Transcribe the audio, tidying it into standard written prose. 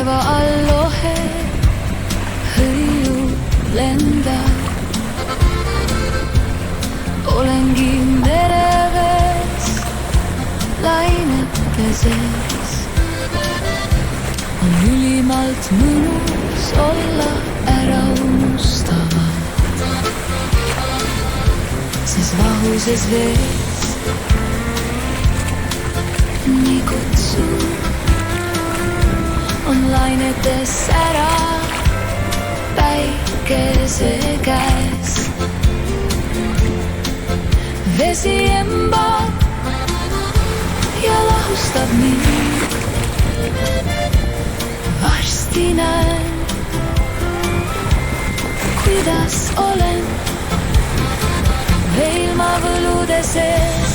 taeva all lohe hõiu lendab. Olengi merevees lainete sees. On ülimalt mõnus olla ära unustavalt, siis vahuses vees nii kutsuv on lainetes ära päikese käes. Vesi embab ja lahustab mind. Varsti näen, kuidas olen veel ma võlude sees.